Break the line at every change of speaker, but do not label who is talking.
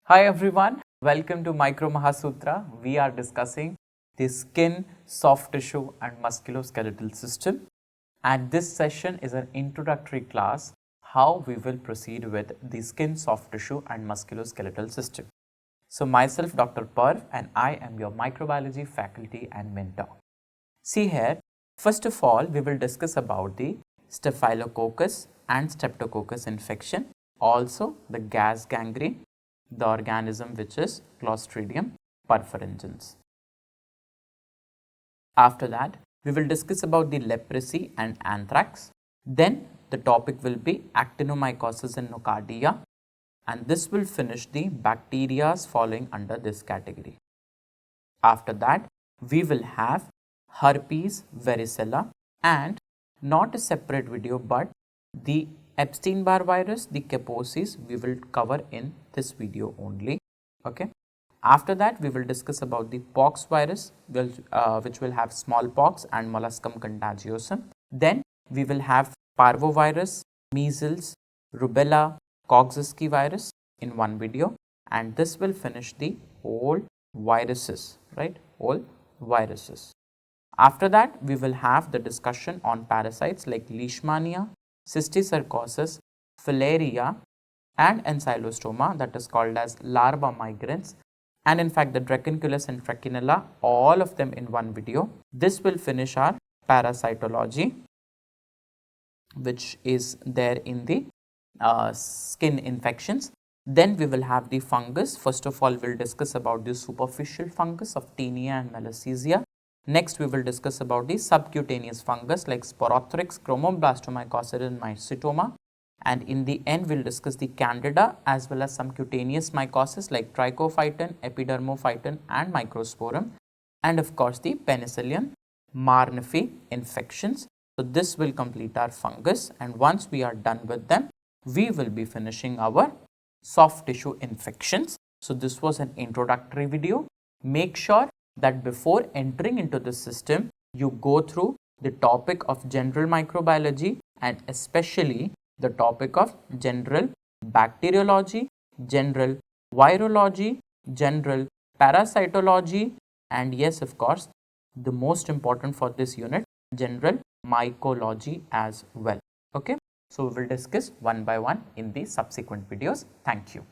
Hi everyone, welcome to 𝗵𝗵𝗺. We are discussing the skin, soft tissue and musculoskeletal system, and this session is an introductory class how we will proceed with the skin, soft tissue and musculoskeletal system. So myself Dr. Parv and I am your microbiology faculty and mentor. See here, first of all we will discuss about the Staphylococcus and Streptococcus infection, also the gas gangrene, the organism which is Clostridium perfringens. After that, we will discuss about the leprosy and anthrax. Then the topic will be actinomycosis and nocardia, and this will finish the bacteria falling under this category. After that, we will have herpes varicella and not a separate video but the Epstein-Barr virus, the 𝗵𝗵𝗆, we will cover in this video only. Okay. After that, we will discuss about the pox virus, which will have smallpox and molluscum contagiosum. Then we will have parvovirus, measles, rubella, 𝗲𝗵𝗆 in one video, and this will finish the whole viruses, right? All viruses. After that, we will have the discussion on parasites like leishmania, cysticercosis, filaria and ancylostoma, that is called as larva migrans, and in fact the dracunculus and trachinella, all of them in one video. This will finish our parasitology, which is there in the skin infections. Then we will have the fungus. First of all, we will discuss about the superficial fungus of tinea and malassezia. Next, we will discuss about the subcutaneous fungus like sporothrix, chromoblastomycosis and mycetoma. And in the end, we will discuss the candida as well as some cutaneous mycosis like trichophyton, epidermophyton and microsporum. And of course, the penicillium marneffii infections. So, this will complete our fungus, and once we are done with them, we will be finishing our soft tissue infections. So, this was an introductory video. Make sure that before entering into the system, you go through the topic of general microbiology and especially the topic of general bacteriology, general virology, general parasitology, and yes, of course, the most important for this unit, general mycology as well. Okay, so we will discuss one by one in the subsequent videos. Thank you.